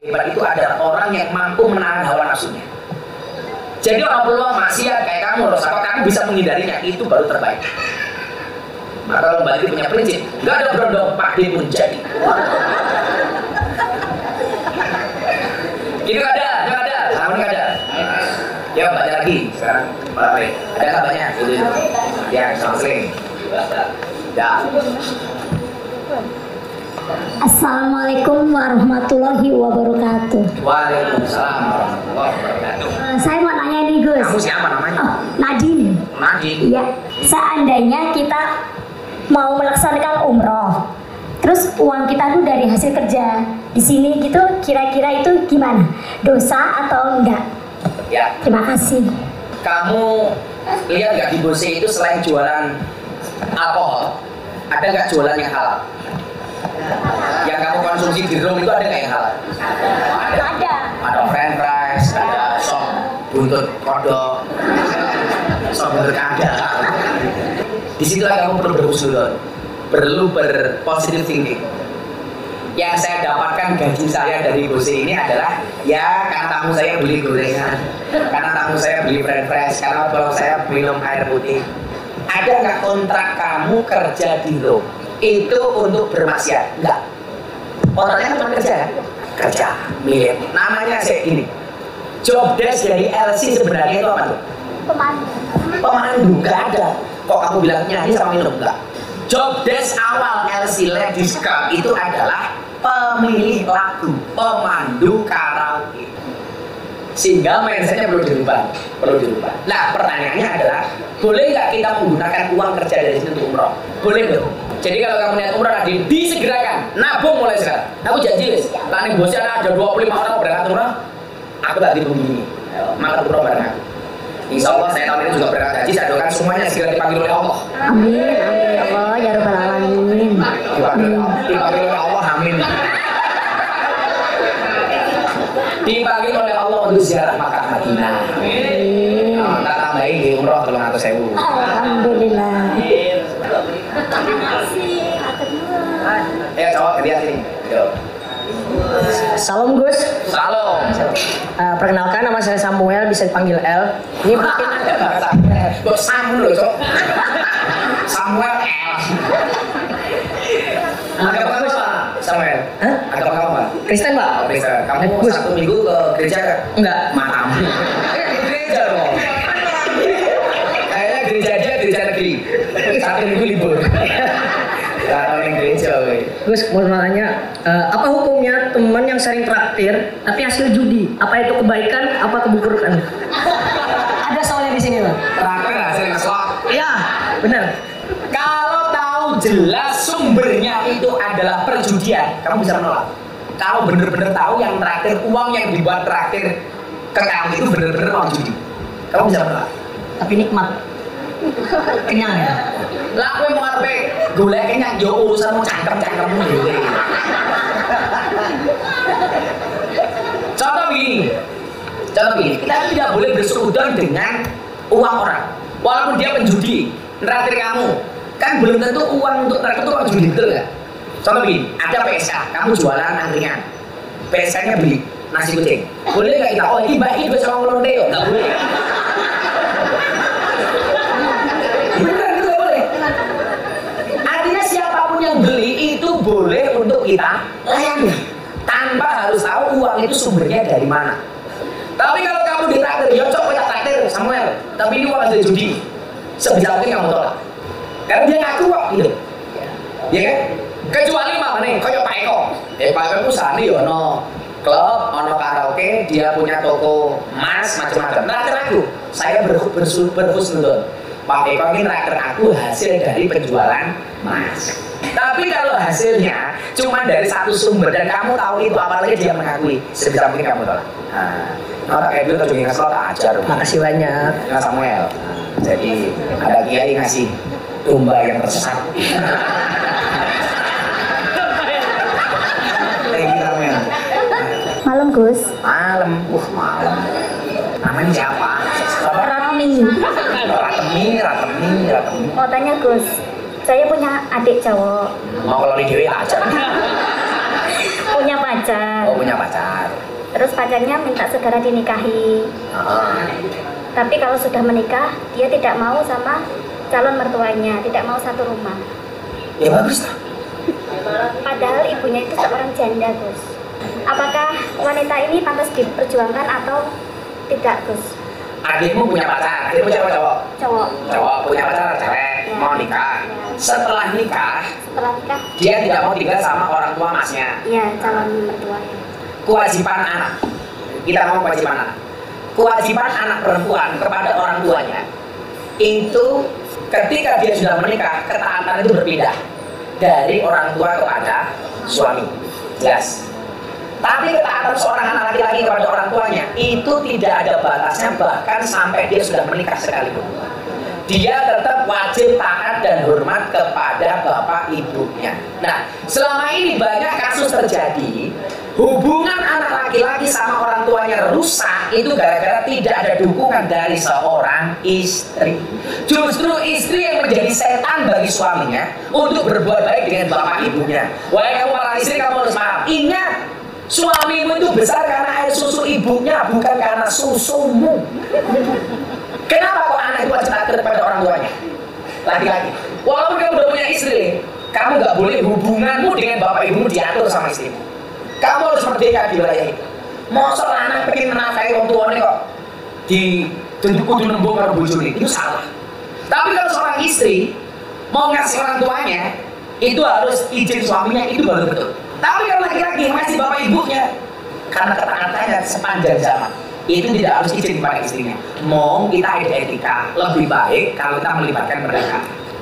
Hebat itu adalah orang yang mampu menahan hawa nafsunya. Jadi orang peluang maksiat kayak kamu, kalau kamu bisa menghindarinya, itu baru terbaik. Maka kalau Mbak Adi punya prinsip, nggak ada berondong, Pak D pun jadi. Ini nggak ada, kamu nggak ada. Ya baca lagi sekarang, ada nggak banyak? Ya, saling. Ya. Assalamualaikum warahmatullahi wabarakatuh. Waalaikumsalam warahmatullahi wabarakatuh. Saya mau nanya nih Gus. Kamu siapa namanya? Oh, Nadine. Nadine. Iya. Seandainya kita mau melaksanakan umroh, terus uang kita tuh dari hasil kerja di sini gitu, kira-kira itu gimana? Dosa atau enggak? Ya. Terima kasih. Kamu lihat nggak di Bose itu selain jualan alkohol, ada nggak jualan yang halal? Yang kamu konsumsi di room itu ada nggak yang halal? Ada. Ada french fries, ada sop buntut kodok, sop buntut kada. Di situ kamu perlu berhusnuzon, perlu berpositive thinking. Yang saya dapatkan gaji saya dari Bose ini adalah ya karena tamu saya beli gorengan, karena tamu saya beli french fries, karena kalau saya minum air putih. Ada nggak kontrak kamu kerja di room itu untuk bermaksiat? Enggak. Kontraknya cuma kerja milik. Namanya saya gini, job desk dari LC sebenarnya itu apa tuh? Pemandu. Nggak ada. Kok kamu bilang nyanyi sama minum? Enggak. Job desk awal LC Ladies Club itu adalah pemilih lagu, pemandu karaoke. Sehingga mindsetnya perlu dirubah. Nah pertanyaannya adalah, boleh nggak kita menggunakan uang kerja dari sini untuk umroh? Boleh dong. Jadi kalau kamu niat umroh Nadine, disegerakan, nabung mulai sekarang. Aku janji wis, tani bosnya ada 25 orang berangkat umroh, aku tak dihubungi. Maka umroh bareng aku. Insya Allah saya tahun ini juga berangkat haji, saya doakan semuanya segera dipanggil oleh Allah. Amin, amin ya Allah, ya Rabbal Alamin. Dipanggil oleh Allah, amin. Dipanggil oleh Allah untuk ziarah Makkah Madinah. Tak tambahin di umroh 300.000. Alhamdulillah. Ayo cowok ke dia sini. Salam Gus. Salam. Perkenalkan nama saya Samuel, bisa dipanggil L. Ini mungkin Kok Samuel loh cowok? Samuel L. Agama kamu apa? Samuel? Hah? Agama kamu apa? Kristen Pak. Oh, Kristen. Kamu Gus. Sabtu Minggu ke gereja kan? Enggak. Matam. Gereja dong. Kayaknya gereja dia gereja negeri. Sabtu Minggu libur. Kalau yang gereja, Gus, mau nanya, apa hukumnya teman yang sering traktir tapi hasil judi? Apa itu kebaikan? Apa keburukan? Ada soalnya di sini Pak. terakhir hasil ngeslot. Iya, benar. Kalau tahu jelas sumbernya itu adalah perjudian, kamu bisa menolak. Kalau benar-benar tahu yang traktir, uang yang dibuat traktir ke kamu itu benar-benar uang judi, kamu bisa menolak. Tapi nikmat. Kenyang ya? Lah kowe mau arepe golek kenyang yo urusanmu cangkem-cangkemmu dhewe. Contoh begini, kita tidak boleh bersekutu dengan uang orang. Walaupun dia penjudi, neraktir kamu, kan belum tentu uang untuk neraktir itu uang judi, betul nggak? Contoh begini, ada PSK, kamu jualan angkringan, PSK-nya beli nasi kucing, boleh nggak kita? Oh ini mbak ini bisa ngomong lonte yo, nggak boleh. Beneran itu nggak boleh. Artinya siapapun yang beli itu boleh untuk kita layani, tanpa harus tahu uang itu sumbernya dari mana. Tapi kalau kamu ditraktir, ya coba ya traktir Samuel, tapi ini uang hasil judi, sebisa mungkin kamu tolak. Karena dia ngaku kok gitu, ya kan? Kecuali mana nih, kayak Pak Eko. Pak Eko itu sani ya, ono klub, ono karaoke, dia punya toko emas macam-macam. Traktir aku, saya berhusnuzon. Pak Eko ini traktir aku hasil dari penjualan emas. Tapi kalau hasilnya cuma dari satu sumber dan kamu tahu itu, apalagi dia mengakui, sebisa mungkin kamu tolak. Nah, kayak dulu tuh ngasih tak ajar. Makasih banyak. Nah, Samuel. Jadi ada kiai ngasih domba yang tersesat. Samuel. Malam Gus. Malam, malam. Namanya siapa? Ratmi. Ratmi. Mau tanya Gus, saya punya adik cowok. Mau kalau di dewe aja. punya pacar. Oh, punya pacar. Terus pacarnya minta segera dinikahi. Tapi kalau sudah menikah, dia tidak mau sama calon mertuanya, tidak mau satu rumah. Ya bagus lah. Padahal ibunya itu seorang janda, Gus. Apakah wanita ini pantas diperjuangkan atau tidak, Gus? Adikmu punya pacar, adikmu cewek cowok? Cowok. Cowok punya pacar cewek, Ya. mau nikah. Ya. Setelah nikah, dia tidak mau tinggal sama orang tua masnya. Iya, calon mertuanya. Kewajiban anak, kita ngomong kewajiban anak. Kewajiban anak perempuan kepada orang tuanya itu ketika dia sudah menikah, ketaatan itu berpindah dari orang tua kepada suami. Jelas. Tapi ketaatan seorang anak laki-laki kepada orang tuanya itu tidak ada batasnya, bahkan sampai dia sudah menikah sekalipun. Dia tetap wajib taat dan hormat kepada bapak ibunya. Nah, selama ini banyak kasus terjadi, hubungan anak laki-laki sama orang tuanya rusak itu gara-gara tidak ada dukungan dari seorang istri. Justru istri yang menjadi setan bagi suaminya untuk berbuat baik dengan bapak ibunya. Wahai kamu para istri, kamu harus paham. Ingat, suamimu itu besar karena air susu ibunya, bukan karena susumu. Kenapa kok anak itu wajib taat kepada orang tuanya? Laki-laki. Walaupun kamu udah punya istri, kamu nggak boleh hubunganmu dengan bapak ibumu diatur sama istrimu. Kamu harus merdeka di wilayah itu. Masa anak pengen menafkahi orang tuanya kok di kudu nembung karo bojone, itu salah. Tapi kalau seorang istri mau ngasih orang tuanya, itu harus izin suaminya, itu baru betul. Tapi kalau laki-laki masih bapak ibunya, karena ketaatannya sepanjang zaman, itu tidak harus izin kepada istrinya. Mau kita ada etika, lebih baik kalau kita melibatkan mereka.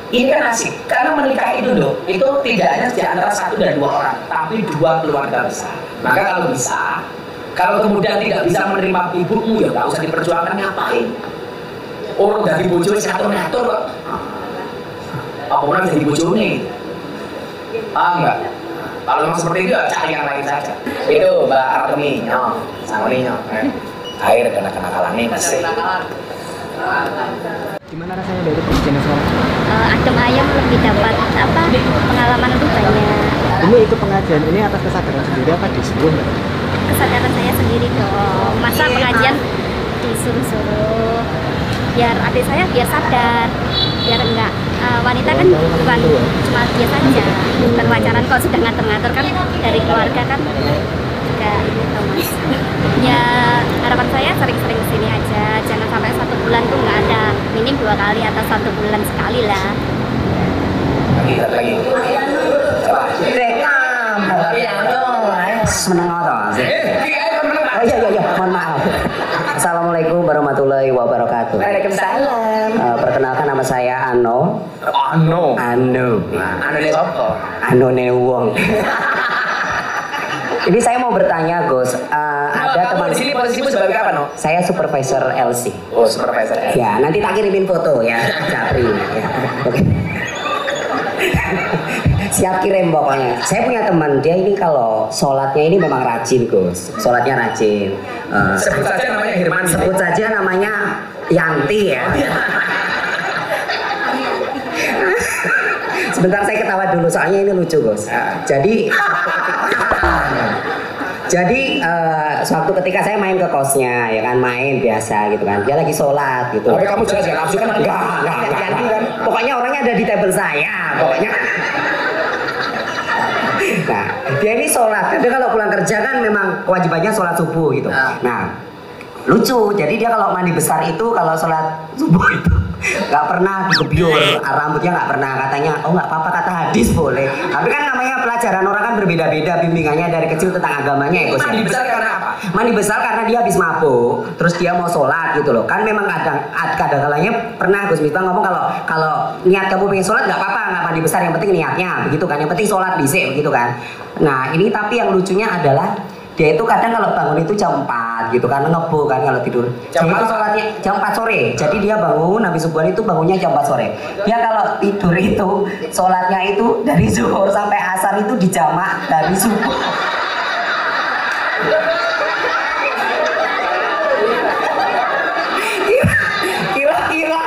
Ini kan asik, karena menikah itu loh, itu tidak hanya di antara 1 dan 2 orang, tapi 2 keluarga besar. Maka kalau bisa, kalau kemudian tidak bisa menerima ibumu, ya nggak usah diperjuangkan, ngapain? Orang dari bojone ngatur-ngatur kok. Apa orang jadi bojone? Enggak. Kalau memang seperti itu, ya cari yang lain saja. Itu Mbak Artemi, sama Nino. Air kena kalannya masih. Gimana rasanya dari pengajian sekarang? Adem ayam lebih dapat pengalaman lebih banyak. Ini ikut pengajian ini atas kesadaran sendiri apa disuruh? Kesadaran saya sendiri dong. Masa pengajian disuruh-suruh? Biar adik saya biar sadar, biar enggak wanita kan bukan cuma dia saja, bukan pacaran kok sudah ngatur-ngatur kan dari keluarga kan juga ini toh mas. Ya harapan saya sering-sering kesini aja, jangan sampai 1 bulan tuh nggak ada, minim 2 kali atau 1 bulan sekali lah. Lagi. Rekam. Seneng banget. Oh iya, mohon maaf. Assalamualaikum warahmatullahi wabarakatuh. Waalaikumsalam. Perkenalkan nama saya Ano. Ano. Ano Ano sopo? Ano ne wong. Ini saya mau bertanya, Gus. Ada teman di sini posisimu sebagai apa, No? saya supervisor LC. Oh, supervisor. Ya, nanti tak kirimin foto ya, Capri. Ya. Oke. Siap kirim pokoknya. Saya punya teman, dia ini kalau sholatnya ini memang rajin, Gus. Sholatnya rajin. Sebut saja namanya Herman. Sebut saja namanya Yanti ya. Sebentar saya ketawa dulu, soalnya ini lucu, Gus. Jadi suatu ketika saya main ke kosnya, ya kan, main biasa gitu kan. Dia lagi sholat gitu. Tapi kamu jelas gak nafsu kan? Enggak. Pokoknya orangnya ada di table saya, pokoknya. Nah, dia ini sholat. Dia kalau pulang kerja kan memang kewajibannya sholat subuh gitu. Nah, lucu. Jadi dia kalau mandi besar itu, kalau sholat subuh itu nggak pernah digebyur, rambutnya nggak pernah. Katanya, oh nggak apa-apa, kata hadis boleh. Tapi kan namanya pelajaran orang kan berbeda-beda bimbingannya dari kecil tentang agamanya ya, Gus. Mandi besar karena apa? Mandi besar karena dia habis mabuk, terus dia mau sholat gitu loh. Kan memang kadang-kadangnya pernah Gus Miftah ngomong kalau niat kamu pengen sholat nggak apa-apa, nggak mandi besar, yang penting niatnya begitu kan. Yang penting sholat dhisik begitu kan. Nah ini tapi yang lucunya adalah dia itu kadang kalau bangun itu jam 4 gitu kan, ngebo kan kalau tidur. Jam Jadi 4 sholatnya jam 4 sore. Jadi dia bangun habis subuhan itu bangunnya jam 4 sore. Dia kalau tidur itu sholatnya itu dari zuhur sampai asar itu dijamak dari subuh. Kira-kira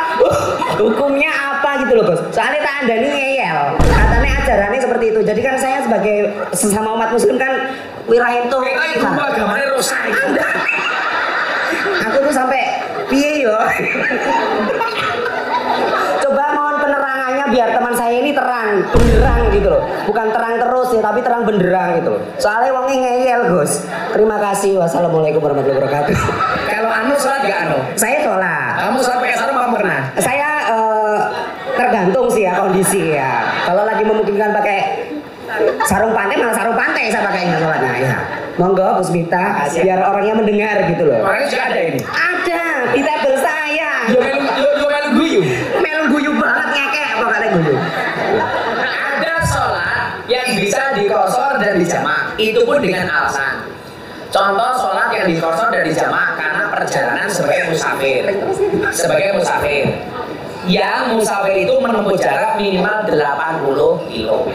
hukumnya apa gitu loh, Bos. Soalnya tak andani ngeyel. Katanya ajarannya seperti itu. Jadi kan saya sebagai sesama umat muslim kan Wirahin tuh. Kita itu agamanya rusak. Aku tuh sampai piye yo. Coba mohon penerangannya biar teman saya ini terang, benderang gitu loh. Bukan terang terus ya, tapi terang benderang gitu loh. Soalnya wongnya ngeyel, Gus. Terima kasih. Wassalamualaikum warahmatullahi wabarakatuh. Kalau anu sholat gak anu? Saya sholat. Kamu sholat pakai sarung apa pernah? Saya tergantung sih ya kondisi ya. Kalau lagi memungkinkan pakai sarung pantai, malah sarung pantai saya pakainya sholatnya ya. Monggo Bu Smita, biar orangnya mendengar gitu loh. Orangnya juga ada ini. Ada di tabel saya. Yo melu guyu. Melu guyu banget ngekek apa kata guyu. Ada sholat yang bisa dikosor dan dijamak. Itu pun dengan alasan. Contoh sholat yang dikosor dan dijamak karena perjalanan sebagai musafir. Sebagai musafir. Yang musafir itu menempuh jarak minimal 80 kilo.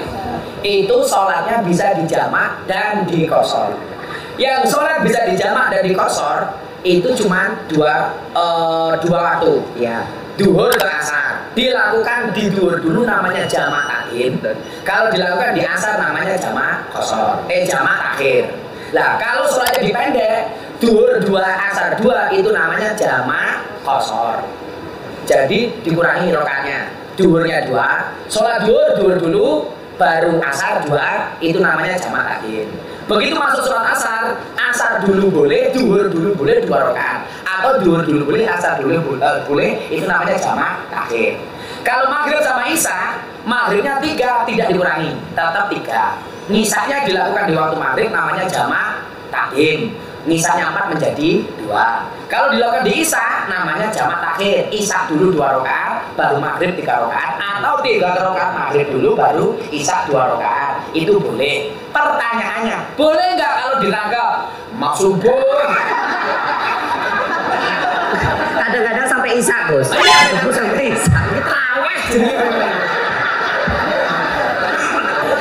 Itu sholatnya bisa dijamak dan dikosor. Yang sholat bisa dijamak dan dikosor itu cuma dua waktu. Ya. Duhur ke asar. Dilakukan di duhur dulu namanya jamak takhir. Kalau dilakukan di asar namanya jamak kosor. Jamak takhir. Nah, kalau sholatnya dipendek, duhur 2, asar 2 itu namanya jamak kosor. Jadi dikurangi rakaatnya. Duhurnya 2, sholat duhur dulu, baru asar 2, itu namanya jamak takhir. Begitu masuk sholat asar dulu boleh, duhur dulu boleh 2 rakaat. Atau duhur dulu boleh, asar dulu boleh, itu namanya jamak takhir. Kalau maghrib sama isya, maghribnya 3 tidak dikurangi, tetap 3. Nisanya dilakukan di waktu maghrib namanya jamak takdim. Nisanya 4 menjadi 2. Kalau dilakukan di isya namanya jamak takhir. Isya dulu 2 rakaat, baru maghrib 3 rakaat, atau 3 rakaat maghrib dulu baru isya 2 rakaat. Itu boleh. Pertanyaannya, boleh nggak kalau ditangkap mau subuh? Kadang-kadang sampai isya, Gus. Subuh sampai isya. Traweh jadi.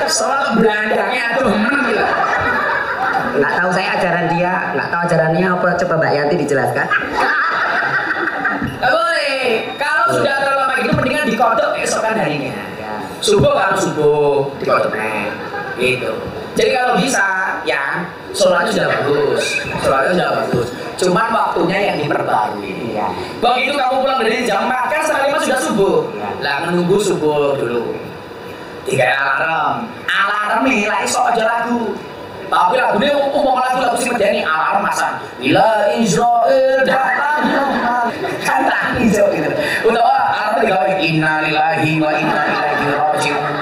Soal belandangnya tuh gila. Nggak tahu saya ajaran dia, nggak tahu ajarannya apa, coba Mbak Yanti dijelaskan. Nggak boleh. Kalau sudah terlalu lama gitu mendingan dikodok keesokan harinya. Subuh kalau subuh dikodok gitu. Jadi kalau bisa ya sholatnya sudah bagus. Cuman waktunya yang diperbarui. Iya. Begitu kamu pulang dari jam 4 kan setengah 5 sudah subuh. Lah menunggu subuh dulu. 3 alarm nih lah iso aja lagu. Tapi lagunya umum lagu sih medeni alarm masang. Bila Israel datang kan tangis gitu. Utawa alarm digawe innalillahi wa inna ilaihi raji'un.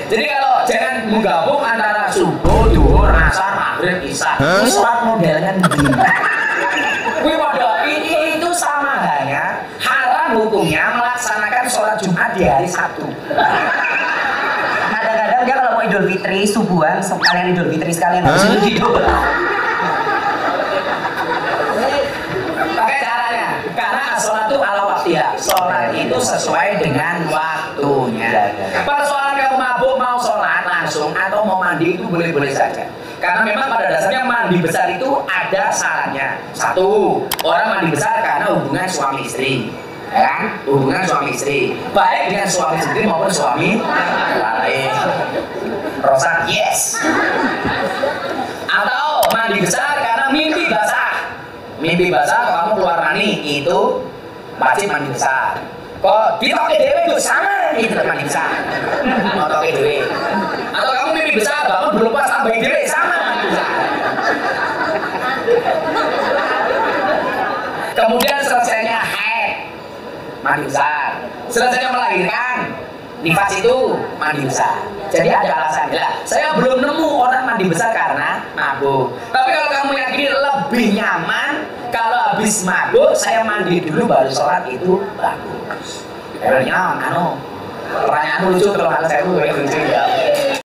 Jadi kalau jangan menggabung antara subuh, duhur, asar, maghrib, isya. Ini sholat modelnya gimana? Ini itu sama halnya haram hukumnya melaksanakan sholat Jumat di hari Sabtu. Kadang-kadang dia kalau mau Idul Fitri subuhan, sekalian Idul Fitri sekalian harus tidur. Pakai caranya, karena sholat itu ala waktiha. Sholat itu sesuai dengan waktunya. Persoalan kamu mabuk mau sholat langsung atau mau mandi itu boleh-boleh saja. Karena memang pada dasarnya mandi besar itu ada syaratnya. 1, orang mandi besar karena hubungan suami istri. Ya kan? Hubungan suami istri. Baik dengan suami istri maupun suami lain. Rosan, yes. Atau mandi besar karena mimpi basah. Mimpi basah kalau kamu keluar mani itu wajib mandi besar. Kok ditoke dewe itu sama itu mandi besar. Mau toke dewe. Atau kamu mimpi besar bangun belum pas tambahin dewe sama mandi besar. Kemudian selesainya haid mandi besar. Selesainya melahirkan nifas itu mandi besar. Jadi ada alasan. Lah, saya belum nemu orang mandi besar karena mabuk. Tapi kalau kamu yakin lebih nyaman kalau habis mabuk saya mandi dulu baru sholat itu bagus. Kayaknya pertanyaan lucu kalau saya lucu ya.